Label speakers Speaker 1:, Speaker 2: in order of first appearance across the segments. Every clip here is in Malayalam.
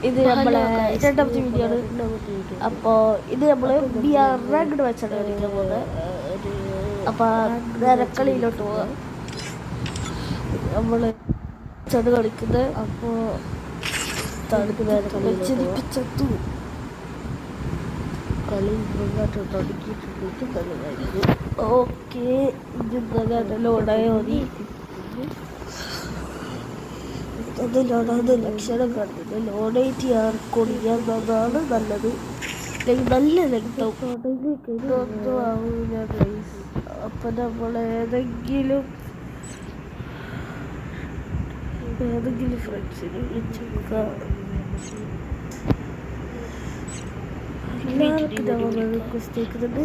Speaker 1: ഇത് നമ്മളെ രണ്ടാമത്തെ വീഡിയോ ആണ്. അപ്പോൾ ഇത് നമ്മൾ റാങ്കഡ് വെച്ചാണ് കളിക്കാൻ പോകുന്നത്. അപ്പോൾ നേരക്കളിയിലോട്ട് പോവാം. നമ്മൾ ചെടി കളിക്കുന്നത്. അപ്പോൾ ചിരിപ്പിച്ചെത്തു കളി തുടങ്ങിയിട്ടുണ്ട്. ഓക്കെ, ഇത് ലോഡായോ മതി. അത് ലോഡാകുന്ന ലക്ഷണം കാണുന്നത് ലോഡായിട്ട് ചെയ്യാൻ നല്ലത്. നല്ല ലെങ്താവും ആവില്ല ഗൈസ്. അപ്പം നമ്മൾ ഏതെങ്കിലും ഫ്രണ്ട്സിനെ വിളിച്ചു റിക്വസ്റ്റ് അയക്കുന്നുണ്ട്.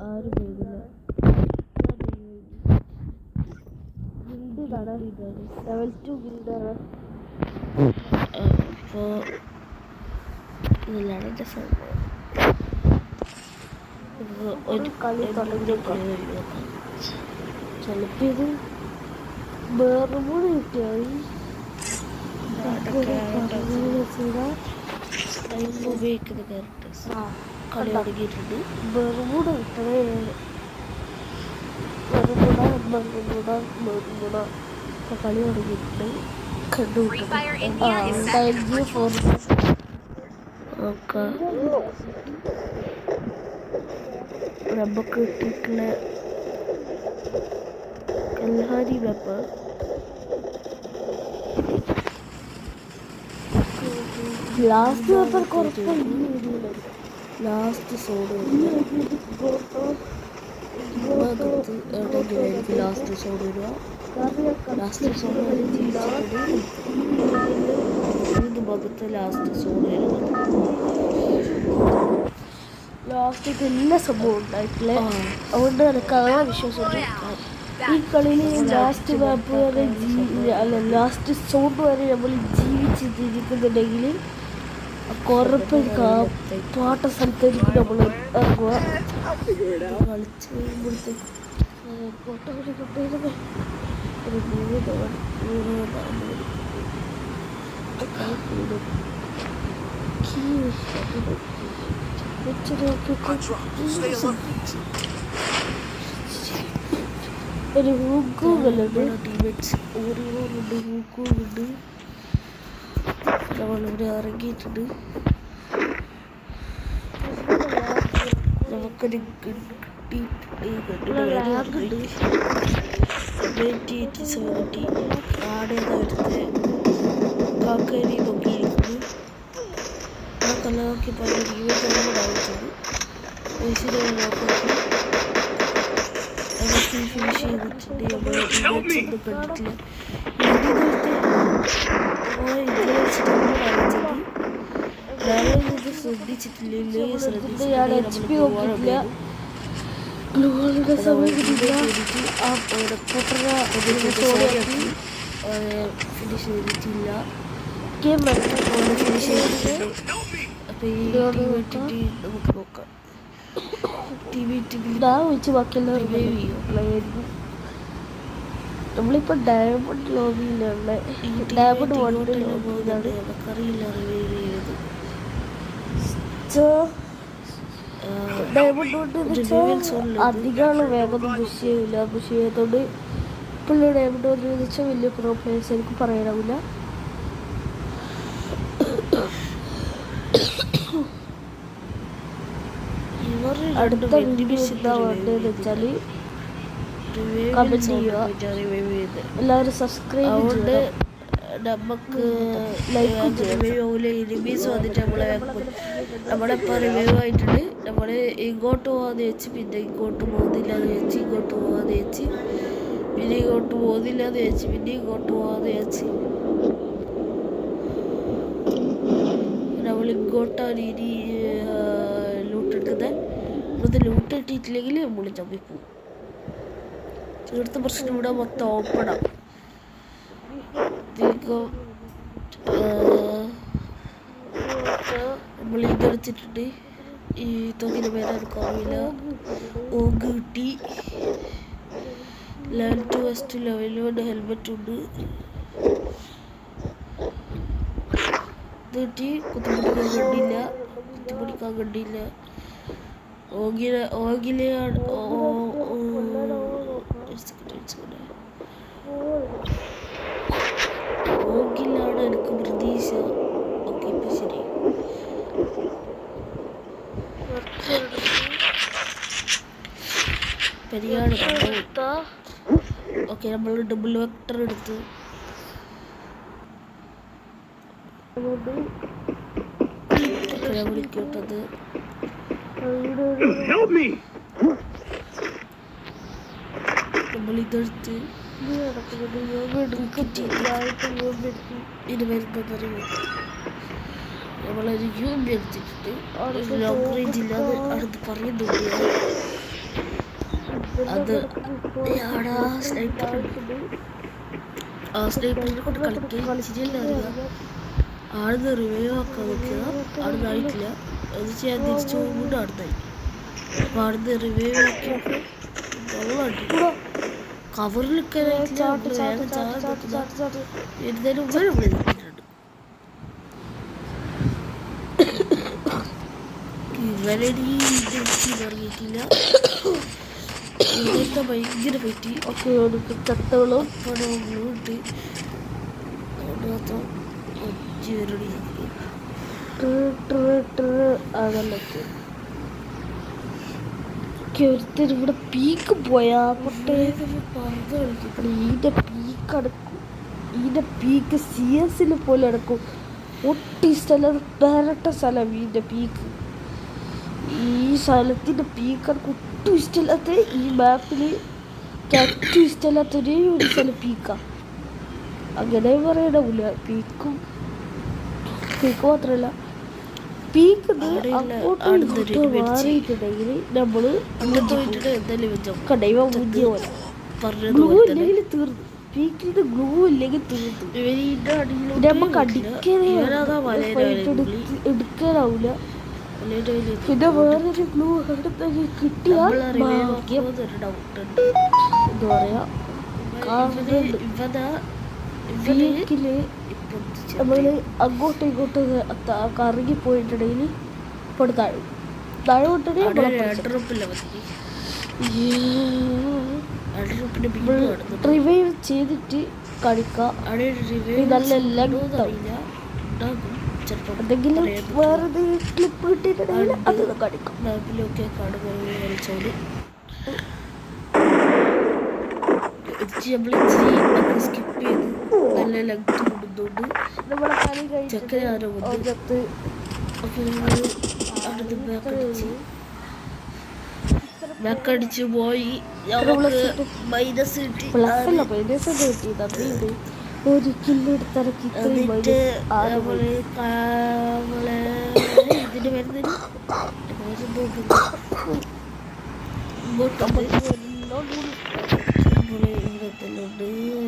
Speaker 1: ആരും പേരില്ല. ലെവൽ 2 ബിൽഡാണ്. അപ്പോൾ ഇതിലാണ് എൻ്റെ സംഭവം. ഒരു കളി തുടങ്ങി ചിലപ്പോൾ ഇത് വേറെ കൂടെ കിട്ടിയാൽ ഉപയോഗിക്കുന്ന ക്യാരക്ടേഴ്സ് കളി തുടങ്ങിയിട്ടുണ്ട്. വേറെ കൂടെ കിട്ടണേ കളി തുടങ്ങിയിട്ടുണ്ട്. നമുക്ക് കിട്ടിയിട്ടുള്ള കൽഹാരി വെപ്പ് ലാസ്റ്റ് പേപ്പർ കുറച്ച് ലാസ്റ്റ് സോഡ് ലാസ്റ്റ് സോഡ് വരിക. ലാസ്റ്റ് സോഡ് വരെ മൂന്ന് ഭാഗത്ത് ലാസ്റ്റ് സോഡ് വരുന്നത്. ലാസ്റ്റ് എല്ലാ സംഭവം ഉണ്ടായിട്ടില്ല. അതുകൊണ്ട് എനിക്ക് അങ്ങനെ വിശ്വാസമുണ്ട്. ഈ കളിയിൽ ലാസ്റ്റ് മാപ്പ് വരെ ലാസ്റ്റ് സോഡ് വരെ നമ്മൾ ജീവിച്ചിരിക്കുന്നുണ്ടെങ്കിൽ കുറപ്പ് പാട്ട സ്ഥലത്തേക്ക് നമ്മൾ ഇറങ്ങുക. കളിച്ച് കഴിയുമ്പോഴത്തേക്ക് ഒരു 3 ഒരു ഹൂക്കുകളുണ്ട്. ഓരോരുണ്ട് ഹൂക്കുകളുണ്ട്. നമ്മളിവിടെ ഇറങ്ങിയിട്ടുണ്ട്. നമുക്കൊരു ആടേതെടുത്ത് കാക്കരി നോക്കിയിരിക്കുന്നു. ആ കല്ലൊക്കെ പറഞ്ഞ ആവശ്യമുണ്ട്. ഫിനിഷ് ചെയ്തിട്ടുണ്ട്. നമ്മൾ കണ്ടിട്ടില്ല. ഞാനത് ശ്രദ്ധിച്ചിട്ടില്ല. ഫിനിഷ് ചെയ്തിട്ടില്ല. ഫിനിഷ് ചെയ്തിട്ടുണ്ട്. അപ്പോൾ ഈ വെച്ചിട്ട് നമുക്ക് നോക്കാം. വെച്ച് ബാക്കിയെല്ലാം നമ്മളിപ്പോൾ ഡയമണ്ട് ലോബിയിലുള്ള ഡയമണ്ട് ലോബിയിലാണ്. നമുക്കറിയില്ല റിവൈവ് ചെയ്തത്. ഡയമണ്ട് കൊണ്ട് അധികമാണ് വേഗമൊന്നും പുഷ് ചെയ്യില്ല. പുഷ് ചെയ്തതുകൊണ്ട് ഇപ്പോൾ ഡയമണ്ട് കൊണ്ട് വെച്ചാൽ വലിയ പ്രോ പ്ലേയേഴ്സ് എനിക്ക് പറയാനാവില്ല. അടുത്ത വീഡിയോസ് എന്താ വേണ്ടതെന്ന് വെച്ചാൽ കമൻറ്റ് ചെയ്യുക. എല്ലാവരും സബ്സ്ക്രൈബ് ചെയ്ത് നമുക്ക് ലൈക്ക് റിവ്യൂസ് വന്നിട്ട് നമ്മളിപ്പോൾ റിവ്യൂ ആയിട്ടുണ്ട്. നമ്മൾ ഇങ്ങോട്ട് പോകാമെന്ന് വെച്ച് പിന്നെ ഇങ്ങോട്ട് പോകുന്നില്ലാന്ന് വെച്ച് ഇങ്ങോട്ട് പോകാമെന്ന് വെച്ച് പിന്നെ ഇങ്ങോട്ട് പോകുന്നില്ലാന്ന് വെച്ച് പിന്നെ ഇങ്ങോട്ട് പോകാമെന്ന് വെച്ച് നമ്മൾ ഇങ്ങോട്ടാണ് ഇനി ലൂട്ടെടുക്കുന്നത്. ഇത് ലൂട്ട് കിട്ടിയിട്ടില്ലെങ്കിൽ നമ്മൾ ചമ്മിപ്പോവും. തീർത്ത പ്രശ്നം ഇവിടെ മൊത്തം ഓപ്പണാണ്. നമ്മൾ ഇതെടുത്തിട്ടുണ്ട്. ഈ തുകിൻ്റെ പേര് എനിക്കറിയില്ല. ഓഗ് കിട്ടി. ലെവൽ 2 വെസ്റ്റ് ലെവൽ 1 ഹെൽമെറ്റ് ഉണ്ട്. കിട്ടി. കുത്തിപ്പിടിക്കാൻ കണ്ടില്ല. ഓഗിലെയാണ് എനിക്ക് പ്രതീക്ഷ. ഓക്കെ ഇപ്പൊ ശരി. പെരിയാണ് ഓക്കെ നമ്മൾ ഡബിൾ വെക്ടർ എടുത്ത് വിളിക്കട്ടത്. നമ്മളിതെടുത്ത് ഇത് വരുന്നതറിവ് നമ്മളൊരു യൂബി എടുത്തിട്ടുണ്ട്. ലോങ് റേഞ്ച് ഇല്ലാതെ അടുത്ത് പറയുന്നുണ്ട്. അത് സ്നൈപ്പറിനെ കൊണ്ട് കളിച്ചില്ല അറിയാം. ആടുന്ന് റിവൈവ് ആക്കാൻ നോക്കിയതാ. ആടുന്നായിട്ടില്ല. അത് ചെയ്യാൻ തിരിച്ചു പോകുമ്പോൾ ആടുന്നായി. അപ്പം ആടുന്ന് റിവൈവ് ആക്കിയപ്പോൾ കവറിലൊക്കെ ഇരുന്നതിന് മുമ്പേ നമ്മൾ എത്തിയിട്ടുണ്ട്. ഇവരടി ഇറങ്ങിയിട്ടില്ല. ഇങ്ങനത്തെ ഭയങ്കര പറ്റി ഒക്കെ ചട്ടകളും പടവും ഇട്ട് അതുകൊണ്ട് മാത്രം ഒറ്റരടി അതല്ലൊക്കെ ഒരുത്തർ ഇവിടെ പീക്ക് പോയാ ഇതിന്റെ പീക്ക് അടക്കും. ഇതിന്റെ പീക്ക് CS പോലെ അടക്കും. ഒട്ടി സ്ഥലം പേരട്ട സ്ഥലം. ഇതിന്റെ പീക്ക് ഈ സ്ഥലത്തിന്റെ പീക്ക് അടക്കും. ഒട്ടും ഇഷ്ടമില്ലാത്ത ഈ മാപ്പില് ഏറ്റവും ഇഷ്ടമില്ലാത്ത ഒരേ ഒരു സ്ഥലം പീക്കാ. അങ്ങനെ പറയണമില്ല. പീക്ക് മാത്രല്ല പീക്ക് മാറിയിട്ടുണ്ടെങ്കിൽ നമ്മള് കടയുക മുന്നിയ പോലെ ഗ്ലൂ ഇല്ലെങ്കിൽ തീർന്നു. പീക്കിന്റെ ഗ്ലൂ ഇല്ലെങ്കിൽ തീർന്നു. നമുക്ക് എടുക്കാനാവൂല. പിന്നെ വേറൊരു ഗ്ലൂ കിട്ടിയാൽ എന്താ പറയാ പീക്കില് നമ്മള് അങ്ങോട്ടും ഇങ്ങോട്ടും കറങ്ങി പോയിട്ടുണ്ടെങ്കിൽ ഇപ്പോൾ താഴെ റിവൈവ് ചെയ്തിട്ട് കളിക്കാം. നല്ല എന്തെങ്കിലും വേറെ ക്ലിപ്പ് കിട്ടിയിട്ടുണ്ടെങ്കിൽ അത് കളിക്കാം. സ്കിപ്പ് ചെയ്ത് നല്ല ലെങ്ത് കൊടുത്തോണ്ട് നമ്മളെ കളി കഴിച്ചിട്ട് ബാക്കടിച്ച് പോയി. മൈനസ് കിട്ടി. ഒരു കില്ലെടുത്തിറക്കി ഇതിന് വരുന്നതിന്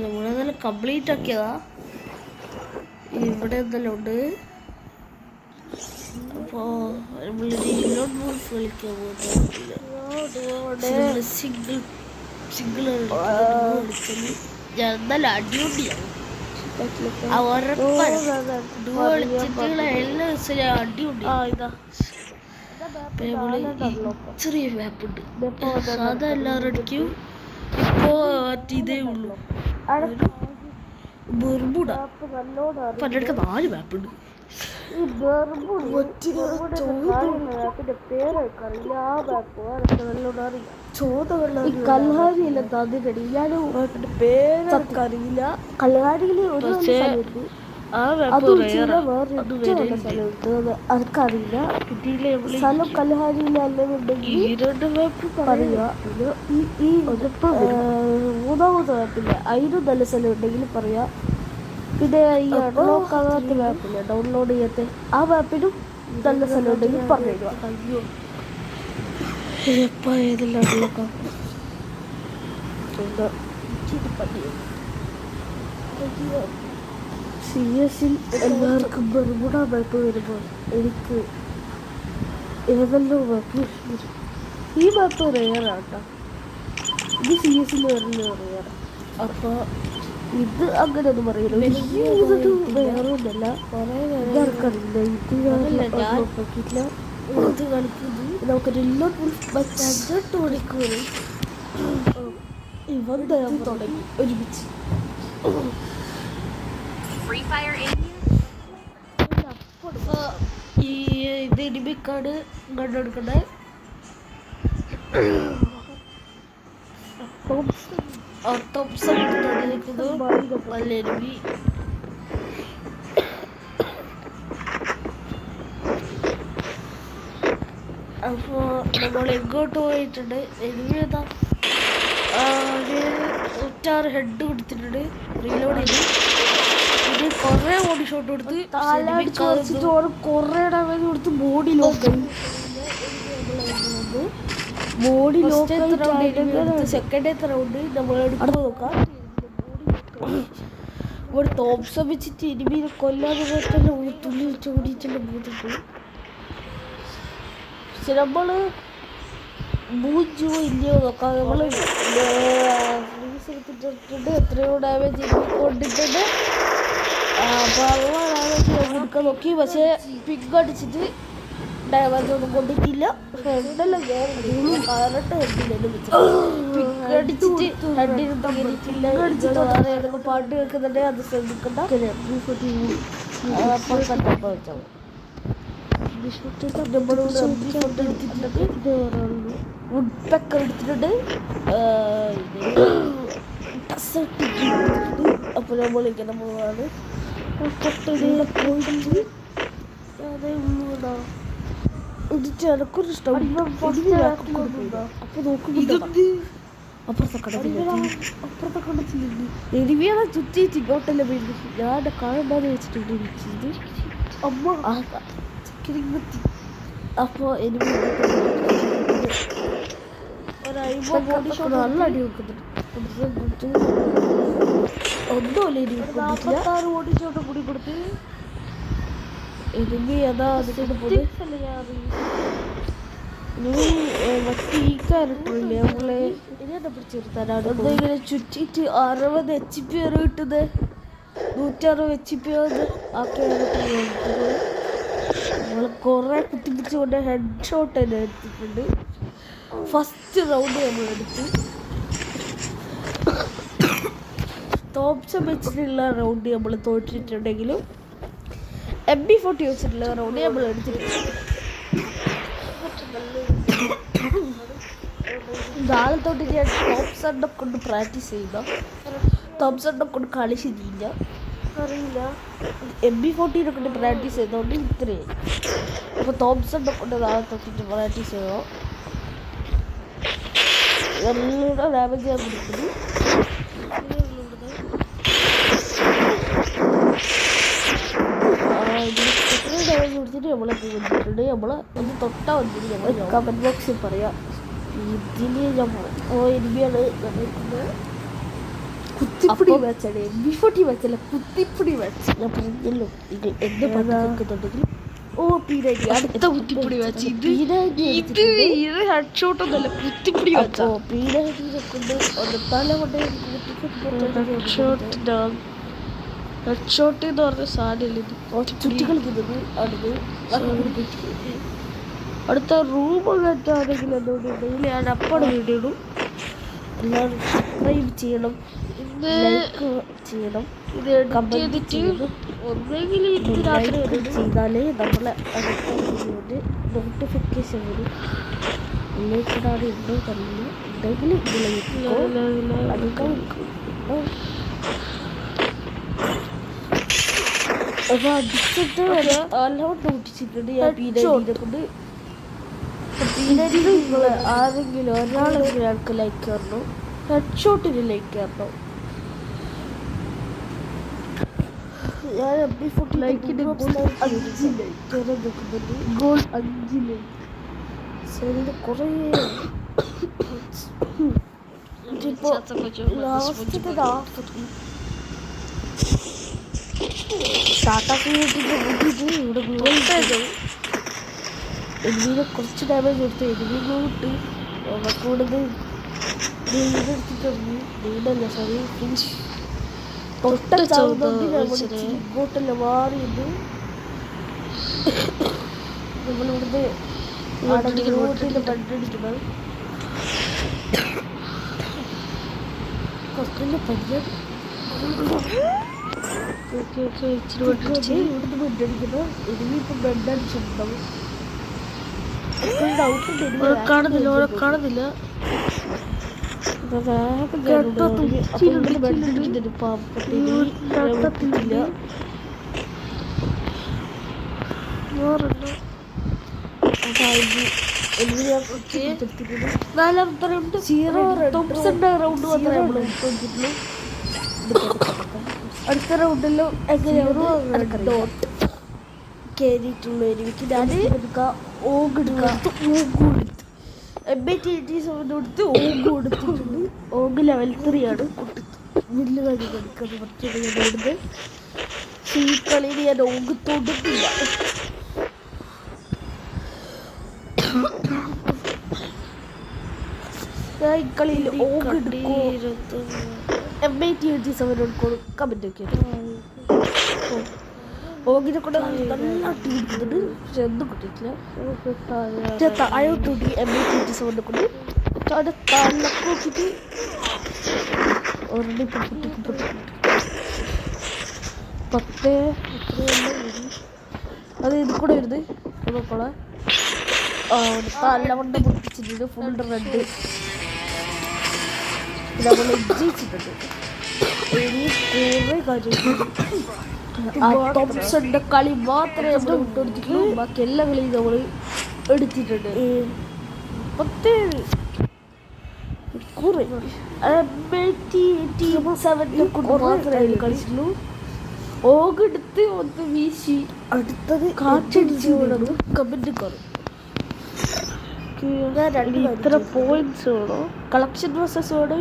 Speaker 1: നമ്മളെന്തായാലും കംപ്ലീറ്റ് ആക്കിയതാ. ഇവിടെ എന്തെല്ലാം ഉണ്ട്. അപ്പോ നമ്മളൊരു ഇല്ലോട്ട് ബോൾഫ് കളിക്കാൻ പോകുന്നില്ല. സിംഗിൾ ഞാൻ എന്നാലും അടിപൊളിയാവും. എല്ലാ ദിവസവും ഞാൻ അടിപൊളിയാ. ചെറിയ മാപ്പുണ്ട്. സാധാ എല്ലാവരും അടിക്കും. ഇപ്പോ ഇതേ ഉള്ളൂ ബെർമുഡ. പണ്ടെടുക്ക 4 മാപ്പുണ്ട്. കൽഹാരിയില്ല തന്നിട്ടടി. ഞാൻ പേരറിയില്ല. കൽഹാരിയിൽ ഒരു സ്ഥലമുണ്ട്. അവർക്കറിയില്ല. സ്ഥലം കൽഹാരിയില അല്ലെന്നുണ്ടെങ്കിൽ പറയുക. ഈ മൂന്നാമത്തെ മാപ്പില്ല. അതിനും നല്ല സ്ഥലം ഉണ്ടെങ്കിൽ പറയാ. പിന്നെ ഈ അൺലോക്ക് ആകാത്ത മാപ്പില്ല, ഡൗൺലോഡ് ചെയ്യാത്ത ആ മാപ്പിനും നല്ല സ്ഥലം ഉണ്ടെങ്കിൽ പറഞ്ഞു. എപ്പോൾ ഏതെല്ലാം അൺലോക്ക് ആക്കും. CS എല്ലാവർക്കും ബെർമുഡ മാപ്പ് വരുമ്പോൾ എനിക്ക് ഏതെല്ലാം മാപ്പ് വരും. ഈ മാപ്പ് റെയറാട്ടോ. ഇത് CS വരുന്ന റെയർ. അപ്പൊ ഇത് അങ്ങനെ ഒന്നും പറയില്ല. വേറെ ഒന്നല്ല, ഇതറിയില്ല. ഇത് കളിക്കുന്നത് നമുക്കൊരു 8 മണിക്കൂർ ഇവൻ തുടങ്ങി ഒരുമിച്ച്. ഈ ഇത് എനിമിക്കാണ് കണ്ടെടുക്കണേ. തോംസൺ നല്ല എനിമി. അപ്പൊ നമ്മൾ എങ്ങോട്ട് പോയിട്ടുണ്ട്? എനിമി ഏതാ? 6 ഹെഡ് കൊടുത്തിട്ടുണ്ട്. റീലോഡ് ചെയ്ത് ഇത് കൊറേ ബോഡി ഷോട്ട് കൊടുത്ത് കൊറേ ഡാമേജ് കൊടുത്ത് ബോഡി ലോക്കായി. ബോഡി ലോക്ക് സെക്കൻഡത്തെ റൗണ്ട് നമ്മൾ എടുത്ത് നോക്കാം. ഒരു തോംസൺ വെച്ചിട്ട് എനിമീനെ കൊല്ലാതെ പറ്റുന്ന ഒരു തുള്ളി വെച്ച് ഓടിച്ചെല്ലാം പോയിട്ടുണ്ട്. പക്ഷെ നമ്മള് മൂഞ്ചോ ഇല്ലയോ നോക്കാം. നമ്മള് എടുത്തിട്ടുണ്ട്. എത്രയോ ഡാമേജ് കൊണ്ടിട്ടുണ്ട്. അപ്പൊ ഡാമേജ് കൊടുക്കാൻ നോക്കി. പക്ഷെ പിഗ് അടിച്ചിട്ട് ഡാമേജ് ഒന്നും കൊണ്ടിട്ടില്ല. ഹെഡെല്ലാം ഹെഡിന് പാട്ട് കേൾക്കുന്നുണ്ട്. അത് ശ്രദ്ധിക്കണ്ട. വുഡ്പെക്കർ എടുത്തിട്ടുണ്ട്. അപ്പൊ നമ്മൾ ഇങ്ങനെ പോവാണ്. പോയിട്ട് എനക്കൊരു ഇഷ്ടം. അപ്പൊ നോക്കുമ്പോ അപ്പുറത്തെ കടത്തില്ല എനിമിയാണ് ചുറ്റിട്ട് ഇങ്ങോട്ടെല്ലാം വീട്. ഞാൻ കാണണ്ടാന്ന് വെച്ചിട്ടുണ്ട് വിളിച്ചത്. അമ്മ ചക്കിരിങ്ങത്തി. അപ്പൊ എനിമി നല്ല അടി വെക്കുന്നുണ്ട്. ഒന്നുമല്ല ഇനി 46 ഓടിച്ചോട്ട് കൂടി കൊടുത്ത് എനിമി അതാ അതിട്ട് പോയി. മറ്റേ ഈ ക്യാരക്ടറില്ലേ നമ്മളെ ഇതെന്നെ പിടിച്ചെടുത്താനാണ് ഇങ്ങനെ ചുറ്റിട്ട് 60 HP വരെ കിട്ടുന്നത്. 160 HP ആ ക്യാരക്ടർ നമ്മൾ കുറെ കുത്തിപ്പിടിച്ചുകൊണ്ട് ഹെഡ് ഷോട്ട് തന്നെ എടുത്തിട്ടുണ്ട്. ഫസ്റ്റ് റൗണ്ട് നമ്മൾ എടുത്ത് തോംസൺ വെച്ചിട്ടുള്ള റൗണ്ട് നമ്മൾ തോറ്റിട്ടുണ്ടെങ്കിലും MP40 വെച്ചിട്ടുള്ള റൗണ്ട് നമ്മൾ എടുത്തിട്ടുണ്ട്. നാളെ തൊട്ട് ഞാൻ തോംസണിനെ കൊണ്ട് പ്രാക്ടീസ് ചെയ്യുന്ന തോംസണിനെ കൊണ്ട് കളി ശരിയില്ല അറിയില്ല. MP40 കൊണ്ട് പ്രാക്ടീസ് ചെയ്തോണ്ട് ഇത്രയായി. അപ്പൊ തോംസണിനെ കൊണ്ട് നാളെ തൊട്ടിട്ട് പ്രാക്ടീസ് ചെയ്യണോ. നല്ല ഡാമേജ് ഞാൻ കൊടുക്കുന്നു. എത്ര ഡാമേജ് കൊടുത്തിട്ട് നമ്മളെ വന്നിട്ടുണ്ട്. നമ്മളെ ഒന്ന് തൊട്ടാ വന്നിട്ട് ഞങ്ങൾ കമന്റ് ബോക്സിൽ പറയാം. ഇതിന് ഞാൻ എനിമിയാണ് കുത്തിപ്പിടി മാച്ചാണ്. MP40 മാച്ചല്ല, കുത്തിപ്പിടി match. ഞാൻ പറഞ്ഞല്ലോ നിങ്ങൾ എന്നെ പറഞ്ഞിട്ടുണ്ടെങ്കിൽ P90 അടുത്ത കുത്തിപ്പിടി മാച്ച്. ഇത് ഹെഡ് ഷോട്ട് ഒന്നല്ല, കുത്തിപ്പിടി മാച്ച്. P90 കൊണ്ട് ഒന്ന് തല കൊണ്ട് ഹെഡ് ഷോട്ട് എന്ന് പറഞ്ഞ സാധനമില്ല. ഇത് ചുറ്റി കളിക്കുന്നത് അടുത്ത്. അടുത്ത റൂം കയറ്റാണെങ്കിൽ എന്തുകൊണ്ടുണ്ടെങ്കിൽ ഞാൻ അപ്പടെ വീഡിയോ ഇടും. എല്ലാവരും സബ്സ്ക്രൈബ് ചെയ്യണം, ലൈക്ക് ചെയ്യണം. ഇത് എഡിറ്റ് ചെയ്തിട്ട് ഒന്നെങ്കിൽ ഇന്ന് രാത്രി എഡിറ്റ് ചെയ്താലേ നമ്മളെ അടുത്ത വീഡിയോൻ്റെ നോട്ടിഫിക്കേഷൻ വരും. റിലേറ്റഡാണ് ഉണ്ടോ തന്നില്ല ഉണ്ടെങ്കിൽ അപ്പൊ അടിച്ചിട്ട് നല്ലോണം നോട്ടിച്ചിട്ടുണ്ട്. ഞാൻ P90 കൊണ്ട് നിങ്ങൾ ആരെങ്കിലും ഒരാളെങ്കിലും ആൾക്ക് ലൈക്ക് തരണം. ഹെഡ് ഷോട്ടിന് ലൈക്ക് തരണം. ഞാൻ MP40 ലൈക്കിന്റെ ഗോൾ 5 ലൈക്ക് നോക്കുന്നുണ്ട്. Goal 5 like. ശരി കുറേ ലാസ്റ്റ് ഇവിടെ എനിമിനെ കുറച്ച് ഡാമേജ് കൊടുത്ത് എനിമി കൂട്ട് കൂടുതൽ നീടല്ല സോറി ഫിനിഷ് ഇങ്ങോട്ടല്ല മാറിയത് നമ്മളിവിടുന്ന് ബണ്ടടിക്കുന്നത് കുറച്ചല്ലേ പരിചയം ഇവിടുന്ന് ബണ്ടടിക്കുന്നത് ഇനിയിപ്പം ബണ്ടടിച്ചിട്ടുണ്ടാവും കാണുന്നില്ല നാലാമത്തെ റൗണ്ട് അടുത്ത റൗണ്ടിലും എങ്ങനെയാണ് കയറിയിട്ടുള്ള എനിക്ക് ഞാൻ കൊടുത്ത് ഓഗ് ലെവൽ 3 ആണ് വലിയ കാര്യം കൊടുക്കുന്നത് കുറച്ചുകൂടി ഈ കളിയിൽ ഞാൻ ഓഗ് തൊടുന്നില്ല ഞാൻ ഈ കളിയിൽ ഓഗ് എടുക്കും കമന്റ് ഒക്കെ ഓഗിനെ കൊണ്ട് നല്ല ടീ എടുക്കുന്നുണ്ട് പക്ഷെ ഒന്നും കിട്ടിയിട്ടില്ല താഴോട്ടൂട്ടി M87 കൊണ്ട് അവിടെ താഴൊക്കെ നോക്കിയിട്ട് ഒരെണ്ണം ഇപ്പം പൊട്ടിക്കും 10 അത് ഇത് കൂടെ വരുന്നത് നോക്കോളെ തലവണ്ട പൊട്ടിച്ചിട്ടുണ്ട് ഫുൾ റെഡ് നമ്മൾ ജയിച്ചിട്ടുണ്ട് ഇനി കുറേ കാര്യം തോംസന്റെ കളി മാത്രമേ നമ്മൾ വിട്ടുകൊടുത്തിട്ടുള്ളൂ ബാക്കി എല്ലാ കളിയും നമ്മൾ എടുത്തിട്ടുണ്ട് 17 മാത്രമേ കളിച്ചുള്ളൂ ഓഗെടുത്ത് ഒന്ന് വീശി അടുത്തത് കാറ്റടിച്ച് കമന്റ് കയറും ഇത്ര പോയിന്റ്സ് വേണോ കളക്ഷൻ പ്രോസസ് വേണോ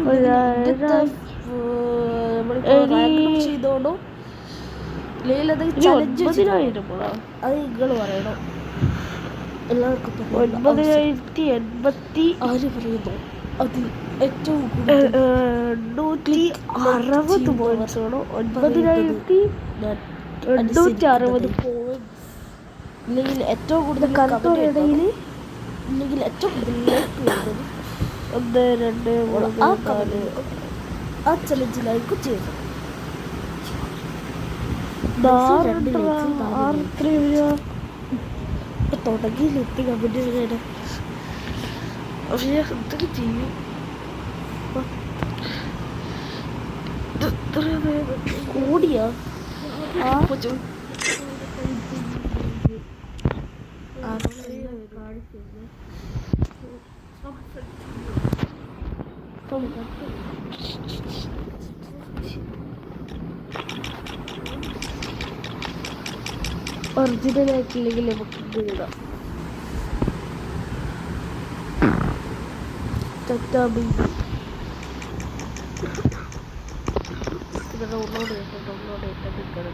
Speaker 1: ചെയ്തോണോ അത് നിങ്ങൾ പറയണം എല്ലാവർക്കും 9,080 ആര് പറയുന്നു അത് ഏറ്റവും 860 പോയിന്റ്സ് വേണോ 9,860 പോയിന്റ്സ് ഇല്ലെങ്കിൽ ഏറ്റവും കൂടുതൽ ഇടയിൽ ഇല്ലെങ്കിൽ ഏറ്റവും കൂടുതൽ ലൈക്ക് വരുന്നത് 1 2 3 4 ആ ചലഞ്ചിലായിരിക്കും ചെയ്യുന്നത് തുടങ്ങിയിലെത്തി കമന്റ് ചെയ്യാൻ പക്ഷെ എന്തൊക്കെ ചെയ്യും കൂടിയാ ഒറിജിനൽ ആയിട്ടില്ലെങ്കിൽ നമുക്ക് ഇത് ഇടാം ഡൗൺലോഡ് ചെയ്തിട്ട്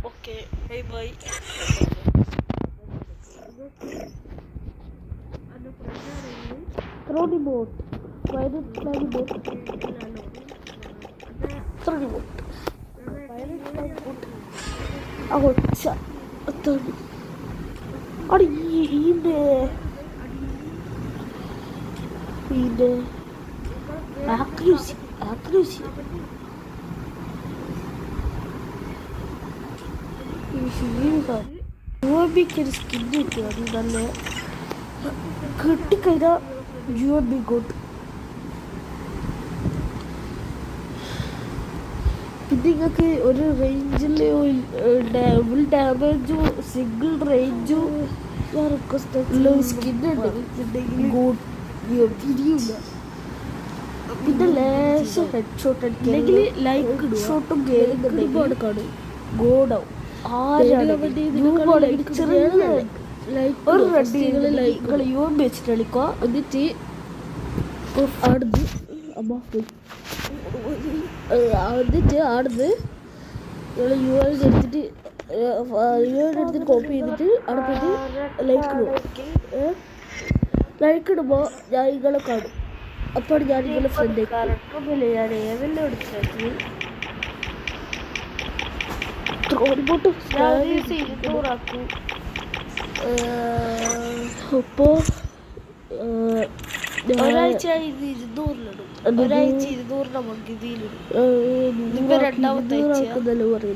Speaker 1: ഓക്കെ ബൈ ത്രോണി ബോട്ട് സ്കിൻ കിട്ടിയാണ് നല്ല കിട്ടിക്കഴിഞ്ഞാൽ UMB ഗോട്ട് പിന്നെ നിങ്ങൾക്ക് ഒരു റേഞ്ചിൽ ഡബിൾ ഡാമേജും സിംഗിൾ റേഞ്ചും സ്കിന്നുണ്ടെങ്കിൽ ഗോഡ് തിരിയില്ല പിന്നെ ലേശം ഹെഡ് ഷോട്ട് അടിക്കില്ലെങ്കിൽ ലൈക്ക് ഷോട്ടും ഒരുപാട് കാണും ഗോഡാവും ഒരു റെഡികൾ ലൈക്കുകൾ UMB വെച്ചിട്ട് കളിക്കുക എന്നിട്ട് ആടുന്ന് എന്നിട്ട് ആടുന്ന് നിങ്ങൾ UMB എടുത്തിട്ട് എടുത്ത് കോപ്പി ചെയ്തിട്ട് അവിടെ പോയിട്ട് ലൈക്ക് ഇടുമ്പോൾ ഞാൻ നിങ്ങളെ കാണും. അപ്പോൾ ഞാൻ നിങ്ങളെ ഫ്രണ്ട് കറക്റ്റൊന്നുമില്ല. ഞാൻ ഏതെല്ലാം എടുത്തു ത്രോണിബോട്ട് 200 അപ്പോൾ ഒരാഴ്ച 200 ഒരാഴ്ച 200 നമുക്ക് ഇതിലിടും. രണ്ടാമത്തെ അതിന്റെ 0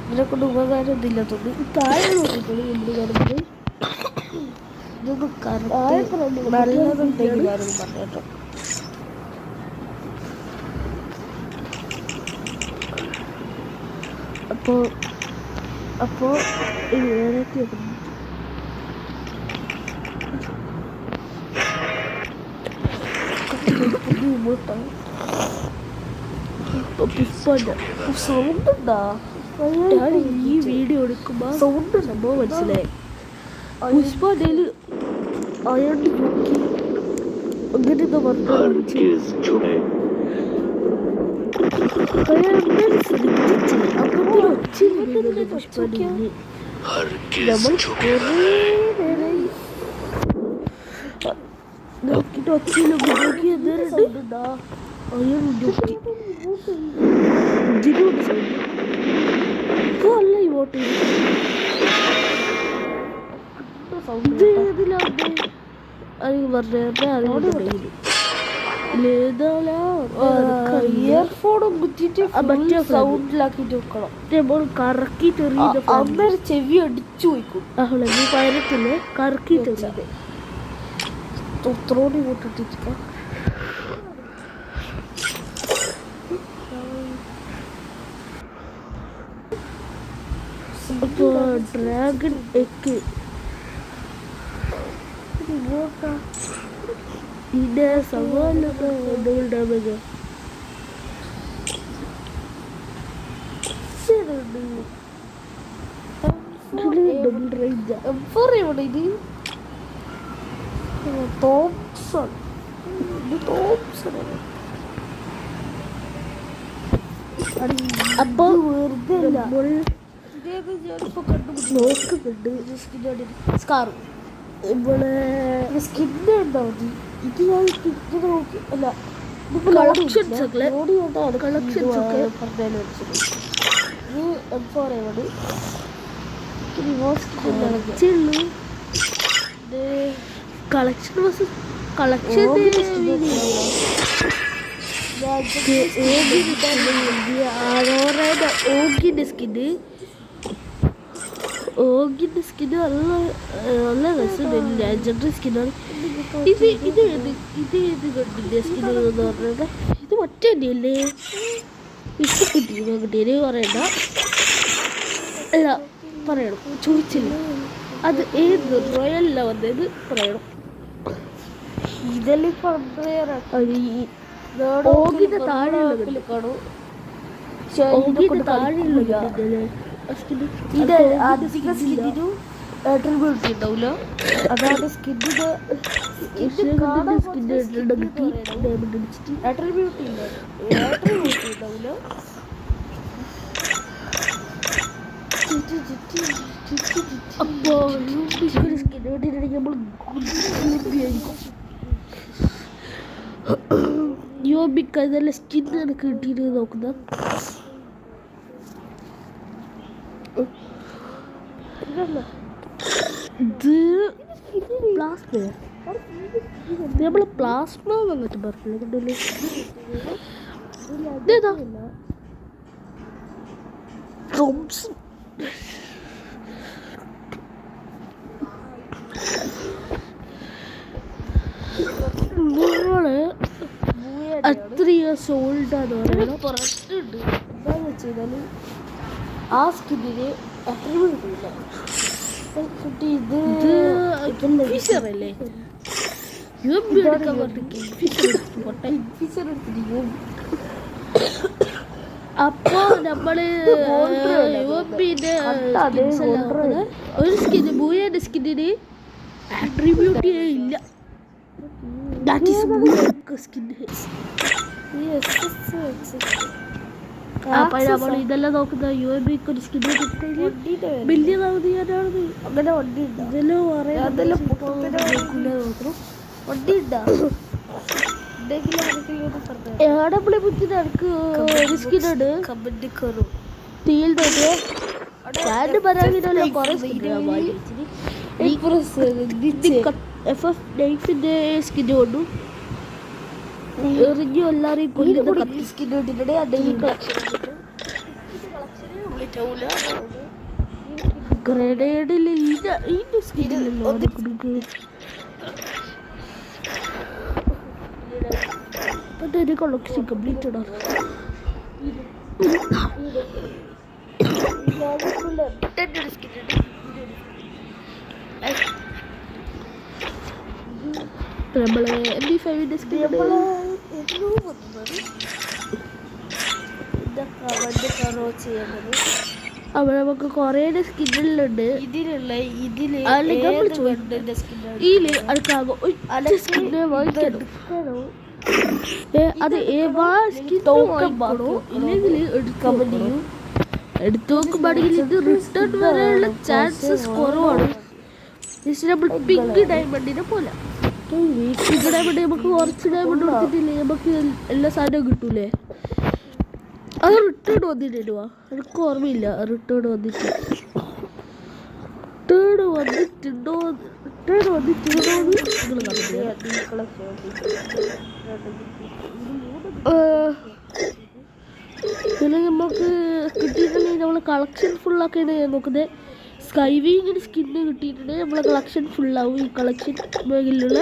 Speaker 1: ഇതിനെ കൊണ്ട് ഉപകാരം ഇതില്ലാത്തോണ്ട് താഴെ നോക്കിക്കോളൂ. എന്ത് കാണുന്നത് ഇതൊന്നും നല്ലതുണ്ടെങ്കിൽ ഞാനൊന്ന് പറഞ്ഞേട്ടോ. അപ്പോൾ വേറെയൊക്കെ സൗണ്ട് ഉണ്ടാ ഈ വീഡിയോ എടുക്കുമ്പോ സൗണ്ട് സംഭവം മനസ്സിലായി. പുഷ്പ ഡേയില് അയാളുടെ നോക്കി അങ്ങനെ പറഞ്ഞു പുഷ്പ നമ്മൾ കുറേ നേരം നോക്കിട്ട് ഒച്ചയിലൊക്കെ നോക്കി എന്നിട്ട് അയാൾ നോക്കി ഇതിനോട് സൗണ്ട് അല്ല ഇങ്ങോട്ട് ഇയർഫോണും കുത്തിട്ട് സൗണ്ടിലാക്കിട്ട് വെക്കണം. കറക്കിട്ട് അന്നേരം ചെവി അടിച്ചു പോയിക്കും. നീ പയറത്തില്ലേ കറക്കിട്ട് ത്രോണി കൂട്ടിട്ടിരിക്കാം. ഡ്രാഗൺ എഗ് പിന്നെ സവാലൊക്കെ ഡബിൾ ഡാമേജ് ഡബിൾ റേഞ്ച് എവിടെ ഇത് തോംസൺ അപ്പൊ വെറുതെ നോക്കുന്നുണ്ട് സ്കാർ ഇവിടെ സ്കിന്ന് ഉണ്ടാവും. ഇത് ഞാൻ സ്കിന്ന് നോക്കി അല്ല കളക്ഷൻസ് ഒക്കെ കളക്ഷൻസ് ഒക്കെ പറഞ്ഞാൽ വെച്ചത് ഇത് M4 ആണ്. കളക്ഷൻ കളക്ഷൻ ഓഗിന്റെ സ്കിന്ന് നല്ല രസമുണ്ട്. ലെജൻഡറി സ്കിന്നാണ് ഇത്. ഏത് കണ്ടില്ലേ സ്കിന്ന് എന്ന് പറഞ്ഞത്? ഇത് ഒറ്റ തന്നെയല്ലേ? ഇപ്പൊ കിട്ടിയത് പറയണ്ട. അല്ല പറയണം, ചോദിച്ചില്ല. അത് ഏത് റോയലില്ല വന്നത് പറയണം. ഇതെല്ലാം ഓഗിന്റെ താഴെയുള്ള കാണും. ഇത് അധിക സ്കിന്നിനും ആട്രിബ്യൂട്ട് ഉണ്ടാവില്ല. അതാണ് സ്കിന്നിന് ആട്രിബ്യൂട്ട് ഉണ്ടാവില്ല. അപ്പോ സ്കിന്നോട്ടിട്ടുണ്ടെങ്കിൽ നമ്മൾ യോബിക്ക് അതല്ല സ്കിന്നാണ് കിട്ടിയിട്ട് നോക്കുന്ന. ഇത് പ്ലാസ്മ നമ്മള് പ്ലാസ്മ വന്നിട്ട് പറഞ്ഞില്ലേ? ഇതേതാ തോംസൺ. നമ്മള് അത്ര ഇയേഴ്സ് ഓൾഡാന്ന് പറയണം. പുറത്തുണ്ട് എന്താന്ന് വെച്ച് കഴിഞ്ഞാല് ആ സ്കിന്നിന് അട്രിബ്യൂട്ടില്ല. കുട്ടി ഇത് ഫിഷറല്ലേ? ഫിഷർ എടുത്തിട്ട് അപ്പൊ നമ്മള് പിന്നെ ഒരു സ്കിന് ബൂയന്റെ സ്കിന്നിന് ആട്രിബ്യൂട്ട് ഇല്ല. That is skin. അപ്പൊ നമ്മൾ ഇതെല്ലാം നോക്കുന്ന UAB ഒരു സ്കിൻ വലിയ അവധിയാനാണ്. അങ്ങനെ വണ്ടി ഇതെല്ലാം നമ്മളെ മുറ്റിന് എനിക്ക് ഒരു സ്കിന്നുണ്ട് തീയിൽ ഞാൻ പറയാൻ കുറെ FF9ന്റെ സ്കിന്ന് കൊണ്ടു എറിഞ്ഞു എല്ലാരെയും കൊല്ലുന്ന സ്കിന്ന് കിട്ടിയിട്ടുണ്ട്. ഗ്രനേഡിൽ ഇതിന്റെ സ്കിന്നില്ലല്ലോ എന്റെ കളക്ഷൻ കംപ്ലീറ്റഡ് ആണ്. നമ്മളെ MP5ന്റെ സ്കിൻ അവിടെ നമുക്ക് കൊറേ സ്കിന്നുകളുണ്ട്. ഇതില് അടുക്കാകും അത് ഇല്ലെങ്കിൽ എടുത്തു നോക്കുമ്പോഴെങ്കിൽ ഇത് റിട്ടേൺ വരെയുള്ള ചാൻസസ് കുറവാണ്. നമ്മൾ പിങ്ക് ഡയമണ്ടിനെ പോലെ പിങ്ക് ഡയമണ്ട് നമുക്ക് കുറച്ച് ഡയമണ്ട് കൊടുത്തിട്ടില്ലേ നമുക്ക് എല്ലാ സാധനവും കിട്ടൂലേ. അത് റിട്ടേൺ വന്നിട്ടുണ്ടോ എനിക്ക് ഓർമ്മയില്ല. റിട്ടേൺ വന്നിട്ടുണ്ടോ പിന്നെ നമുക്ക് കിട്ടിയിട്ടുണ്ടെങ്കിൽ നമ്മളെ കളക്ഷൻ ഫുള്ളൊക്കെയാണ് നോക്കുന്നത്. സ്കൈവിങ്ങിന് സ്കിന്ന് കിട്ടിയിട്ടുണ്ടെങ്കിൽ നമ്മളെ കളക്ഷൻ ഫുള്ളാവും. ഈ കളക്ഷൻ മേഖലയിലുള്ള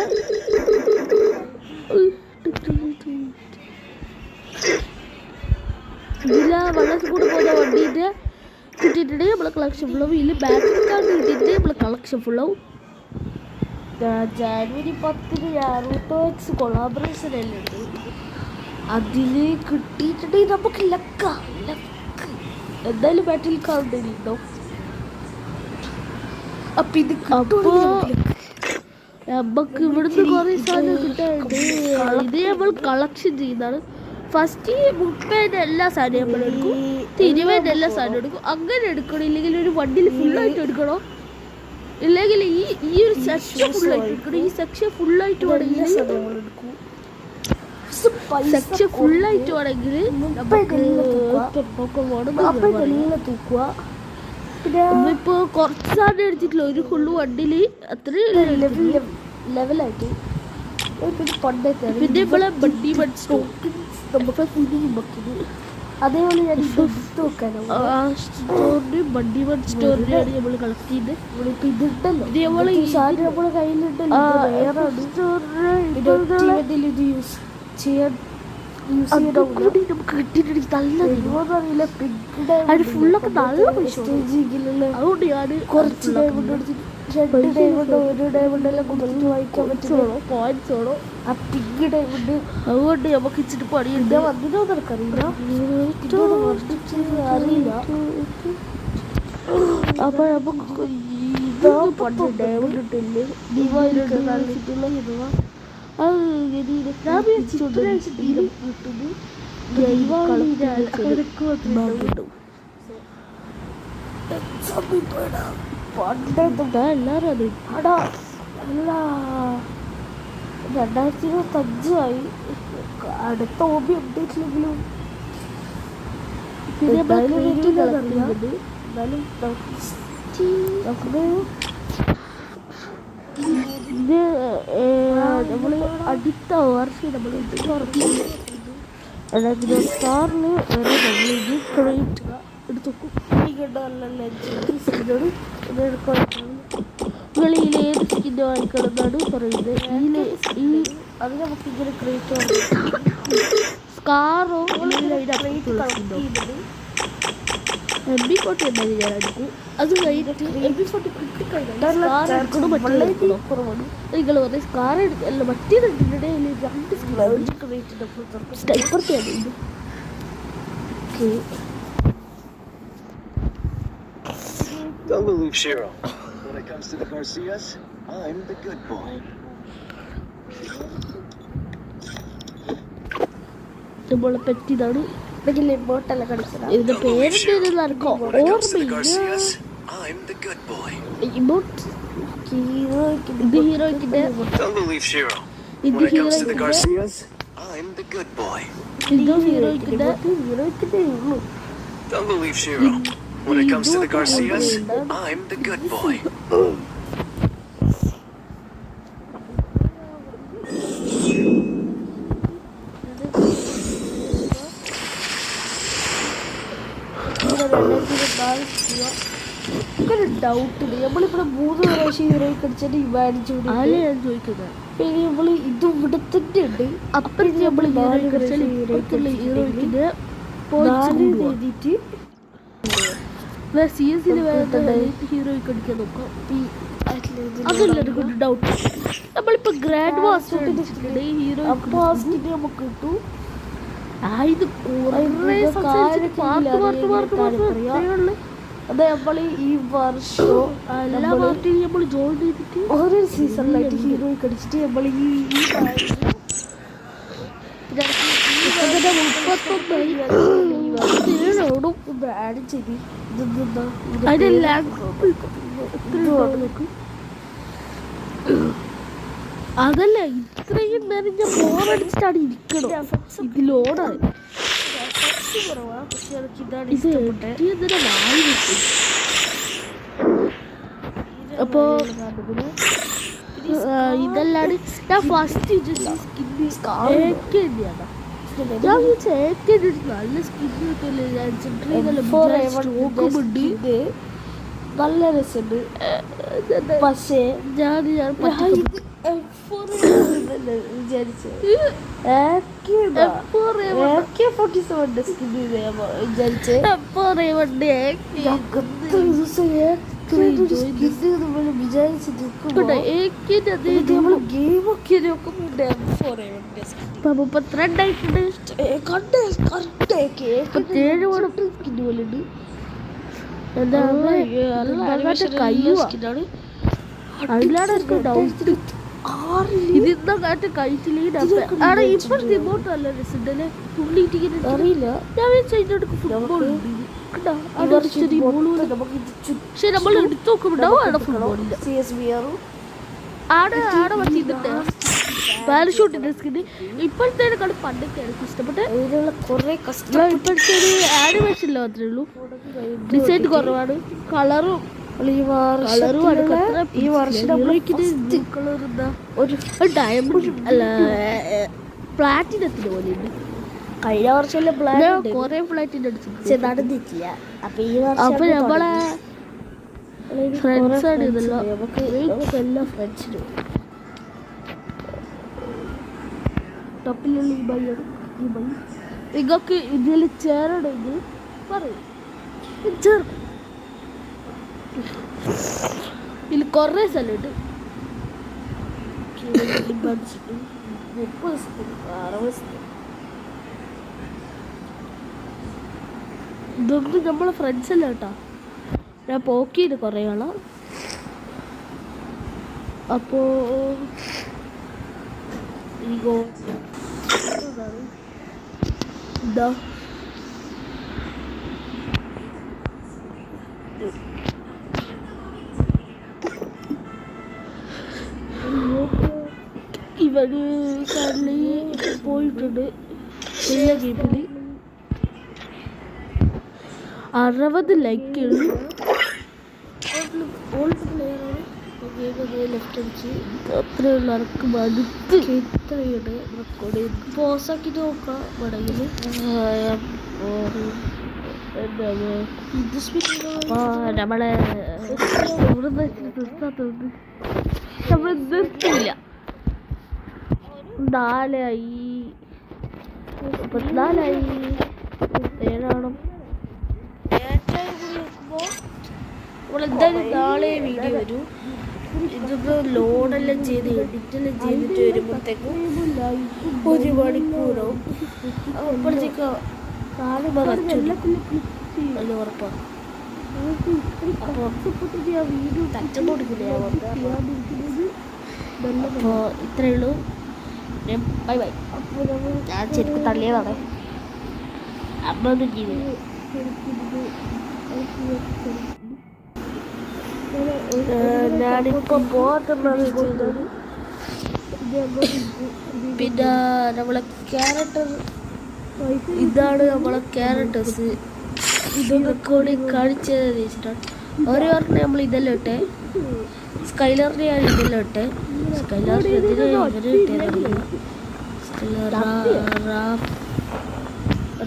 Speaker 1: ഇതില വളരെ കൂടെ പോകുന്ന വണ്ടീൻ്റെ കിട്ടിയിട്ടുണ്ടെങ്കിൽ നമ്മളെ കളക്ഷൻ ഫുള്ളാവും. ഇതിൽ ബാറ്ററി കാർഡ് കിട്ടിയിട്ടുണ്ടെങ്കിൽ നമ്മളെ കളക്ഷൻ ഫുള്ളാവും. ജാനുവരി 10 റൂട്ടോക്സ് കൊളാബറേഷൻ എല്ലാം ഉണ്ട്. അതിൽ കിട്ടിയിട്ടുണ്ടെങ്കിൽ നമുക്ക് ലക്ക് എന്തായാലും ബാറ്ററി കാർഡ് ഉണ്ടോ. അപ്പൊ ഇത് നമുക്ക് ഇവിടുന്ന് കുറെ സാധനം കിട്ടാറുണ്ട്. ഇത് നമ്മൾ കളക്ഷൻ ചെയ്യുന്നതാണ്. ഫസ്റ്റ് 30 എല്ലാ സാധനവും നമ്മൾ എടുക്കും, 20 എല്ലാ സാധനം എടുക്കും. അങ്ങനെ എടുക്കണം. ഇല്ലെങ്കിൽ ഒരു വണ്ടിയിൽ ഫുള്ളായിട്ട് എടുക്കണോ, ഇല്ലെങ്കിൽ ഈ ഒരു സെക്ഷൻ ഫുള്ളായിട്ട് എടുക്കണം. ഈ സെക്ഷൻ ഫുള്ളായിട്ട് വേണമെങ്കിൽ തൂക്കുക. ഇപ്പൊ കുറച്ച് സാധനം എടുത്തിട്ടില്ല, ഒരു ഫുള്ള് വണ്ടിയില് അത്രയും ലെവലായിട്ട്. പിന്നെ നമ്മളെ ബഡ്ഡി ബഡ് അതേപോലെ ഞാൻ സ്റ്റോറിന് ബഡ്ഡി ബഡ് സ്റ്റോറിനെയാണ് നമ്മൾ കളക്ട് ചെയ്ത്. ഇതേപോലെ നമ്മുടെ കയ്യിലുണ്ടല്ലോ നമുക്ക് കിട്ടിയിട്ടുണ്ടെങ്കിൽ നല്ല ഫുള്ളൊക്കെ നല്ല പൈസ. അതുകൊണ്ട് ഞാൻ കുറച്ച് ഡയമണ്ട് എടുത്തിട്ട് ഒരു ഡയമണ്ട് എല്ലാം കൊടുത്തിട്ട് വായിക്കാൻ പറ്റുള്ളൂ. പോയിന്റ്സ് വേണോ ആ പിങ്ക് ഡയമണ്ട്. അതുകൊണ്ട് നമുക്ക് ഇച്ചിട്ട് പണിയുണ്ട്. വന്നിട്ടോ നിനക്കറിയില്ല, അറിയില്ല. അപ്പൊ നമുക്ക് പണ്ട് ഡയമണ്ട് ഇട്ടില്ലേ എല്ലാരും അത് അടാ അല്ല 2025 ആയി. അടുത്ത ഹോബി അപ്ഡേറ്റിലെങ്കിലും പിന്നെ ഇത് നമ്മൾ അടുത്ത വർഷം നമ്മൾ 2026 വരെ നമ്മൾ ഇത് ക്രിയേറ്റ് എടുത്തു. നിങ്ങൾ ഏത് സ്കിന്ന് വാങ്ങിക്കണമെന്നാണ് പറയുന്നത്. അത് നമുക്ക് ഇങ്ങനെ ക്രിയേറ്റ് സ്കാറോ MP40 എന്തായാലും ഞാൻ എടുക്കും. അത് കഴിഞ്ഞിട്ട് MP40 കിട്ടിക്കഴിഞ്ഞാൽ നിങ്ങൾ പറഞ്ഞ സ്കാർ എടുക്കും. അല്ല മറ്റേത് എടുത്തിട്ടുണ്ടെങ്കിൽ 2 sniper
Speaker 2: Don't believe Shiro. When it comes to the Garcias, I'm the good boy.
Speaker 1: നമ്മളെ പറ്റിയതാണ് ഇതിന്റെ പേരെന്താ
Speaker 2: I'm the good boy.
Speaker 1: ഇത് ഹീറോയ്ക്കിന്റെ
Speaker 2: Don't believe Shiro. When it comes to the Garcias, I'm the good boy.
Speaker 1: ഇത് ഹീറോയ്ക്കിന്റെ
Speaker 2: Don't believe Shiro. When it comes to the Garcias, I'm the good boy.
Speaker 1: Doubt നമ്മളിവിടെ 3 പ്രാവശ്യം ഹീറോയ്ക്ക് അടിച്ചിട്ട് ഇവാടിച്ചു ഞാൻ ചോദിക്കുന്നത് പിന്നെ നമ്മള് ഇത് ഇവിടെ തന്നെ ഉണ്ട് അപ്പഴത്തെ നമ്മള് ഹീറോയ്ക്കിന്റെ എഴുതിയിട്ട് ഹീറോയ്ക്ക് അടിക്കാൻ നോക്കാം അതല്ല ഡൗട്ട് നമ്മളിപ്പോ ഗ്രാൻഡ് മാസ്റ്റർ ഹീറോ നമുക്ക് കിട്ടും ഇത് അതെ നമ്മള് ഈ വർഷം എല്ലാ പാർട്ടിയും നമ്മൾ ജോയിൻ ചെയ്തിട്ട് ഓരോ സീസണിലായിട്ട് ഹീറോയ്ക്ക് അടിച്ചിട്ട് നമ്മൾ ഈ ആഡ് ചെയ്ത് അതല്ല ഇത്രയും നേരം ഞാൻ ബോറടിച്ചിട്ടാണ് ഇരിക്കണോ ഇതിലോടാണ് അപ്പോ ഇതല്ലാണ്ട് ഞാൻ ഫസ്റ്റ് നല്ല സ്കിൻ കിട്ടില്ല നല്ല രസമുണ്ട് പക്ഷേ ഞാൻ ഇതിന്ന കാറ്റ് കഴിച്ചില്ലെങ്കിൽ ഇപ്പോഴത്തെ ഇമോട്ട് നല്ല രസമുണ്ടല്ലേ അറിയില്ല ഞാൻ അതിനോട് ഫുട്ബോൾ പക്ഷെ നമ്മൾ എടുത്തു നോക്കുമ്പോണ്ടാവും അവിടെ ഫുട്ബോളില്ല ആടെ പറ്റിയിട്ട് പാരഷൂട്ടിന്റെ സ്കിന് ഇപ്പോഴത്തെ കളി പണ്ടൊക്കെ എനിക്ക് ഇഷ്ടപ്പെട്ടെ ഇപ്പോഴത്തെ ഒരു ആനിമേഷനിൽ മാത്രമേ ഉള്ളൂ ഡിസൈൻ കുറവാണ് കളറും ഈ വർഷം ഒരു ഡയമണ്ട് അല്ല പ്ലാറ്റിനത്തിന് പോലെയുണ്ട് കഴിഞ്ഞ വർഷം കൊറേ പ്ലാറ്റിന് നടന്നിട്ടില്ല അപ്പൊ നമ്മളെ ഫ്രണ്ട്സാണ് ഇതെല്ലാം എല്ലാ ഫ്രണ്ട്സിനും ടപ്പിലുള്ള ഈ ബൈയാണ് ഈ ബൈ നിങ്ങൾക്ക് ഇതിൽ ചേരണമെങ്കിൽ പറയും ചേർക്കും ഇതിൽ കുറേ സ്ഥലമുണ്ട് 30 ഇതൊന്നും നമ്മളെ ഫ്രണ്ട്സ് അല്ല കേട്ടോ ഞാൻ പോക്കിയത് കുറേ ആളാ അപ്പോ ഇതാ ഇവര് കടലിൽ പോയിട്ടുണ്ട് എല്ലാ ഗെയിമിൽ 60 ലൈക്കുകൾ ഓൾഡ് പ്ലെയറാണ് ലെഫ്റ്റ് അടിച്ച് അത്രയുള്ള ഇറക്ക് മടുത്ത് ഇത്രയാണ് റെക്കോർഡ് ചെയ്ത് പോസാക്കിട്ട് നോക്കാം വേണമെങ്കിൽ നമ്മളെ ഇവിടെ നിർത്താത്തത് നമ്മൾ നിർത്തില്ല 4 ആയി 34 ആയി 7 ആവണം നമ്മളെന്തായാലും നാളെ വീഡിയോ വരും ഇതിപ്പോൾ ലോഡെല്ലാം ചെയ്ത് എഡിറ്റെല്ലാം ചെയ്തിട്ട് വരുമ്പോഴത്തേക്കും 1 മണിക്കൂറാവും അപ്പോഴത്തേക്ക് കാണുമ്പോൾ അതിൽ ഉറപ്പാണ്. അപ്പോൾ ഇത്രയേ ഉള്ളൂ. Bye bye. ഞാൻ ശരിക്കും തള്ളിയതാണ്. അമ്മൊന്നും ചെയ്തില്ല. ഞാനിപ്പോൾ പോകാത്തുള്ളത് വെച്ചാൽ പിന്നെ നമ്മളെ ക്യാരക്ടർ ഇതാണ്. നമ്മളെ ക്യാരക്ടേഴ്സ് ഇതൊക്കെ കൂടി കാണിച്ചത് വെച്ചിട്ടാണ്. ഓരോരുത്തരും നമ്മൾ ഇതെല്ലാം ഇട്ടെ. സ്കൈലറിനെ ഞാൻ ഇതെല്ലാം ഇട്ടെ. സ്കൈലറിന് എതിരെ ഇവര് ഇട്ടേറില്ല.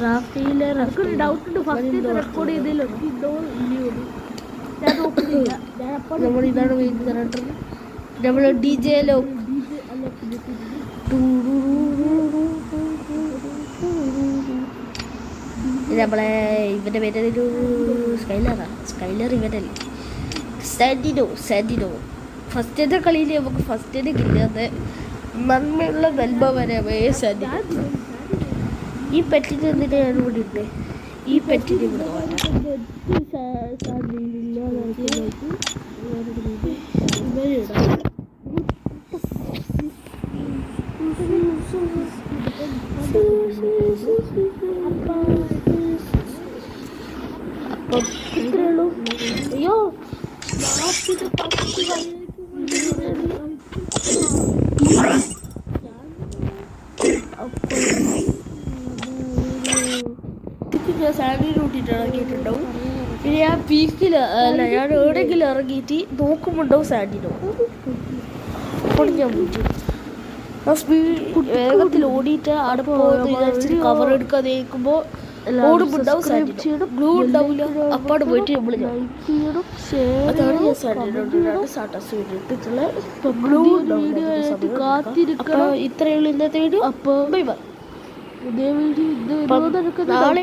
Speaker 1: റാഫിയിലെ നമ്മളിതാണ് മെയിൻ ക്യാരക്ടർ. നമ്മൾ DJ ലോക്ക് നമ്മളെ ഇവൻ്റെ പേരൊരു സ്കൈലർ ഇവനല്ലേ, സാൻഡിനോ. ഫസ്റ്റത്തെ കളിയിൽ നമുക്ക് ഫസ്റ്റിന് കിട്ടിയത് നന്മയുള്ള നന്മവരമേ സാൻഡിനോ. ഈ പെറ്റിന് എന്തിനാണ് ഇവിടെ ഉണ്ട്? ഈ പെറ്റിന് ഇവിടെ അപ്പം ഇത്രേ ഉള്ളൂ. അയ്യോ ഞാൻ സാൻഡിന് കൂട്ടിയിട്ട് ഇറങ്ങിയിട്ടുണ്ടാവും. പിന്നെ ഞാൻ പീക്കിൽ അല്ല, ഞാൻ എവിടെയെങ്കിലും ഇറങ്ങിയിട്ട് നോക്കുമ്പോണ്ടാവും സാൻഡിനോ. അപ്പോൾ ഞാൻ വിളിച്ചു വേഗത്തിൽ ഓടിയിട്ട് അവിടെ പോകുന്ന വിചാരിച്ചിട്ട് കവർ എടുക്കാതെ നിൽക്കുമ്പോൾ ഓടുമ്പോണ്ടാവും സാൻഡിനോ. ഗ്ലൂ ഉണ്ടാവില്ല. അപ്പാട് പോയിട്ട് നമ്മൾ അതാണ് ഞാൻ സാൻഡിനോട് സ്റ്റാറ്റസ് ഇട്ടിട്ടുള്ള ഗ്ലൂ കാത്തിരിക്കണം. ഇത്രയുള്ള ഇന്നത്തെ വീഡിയോ. അപ്പോൾ ബൈ ബൈ. നാളെ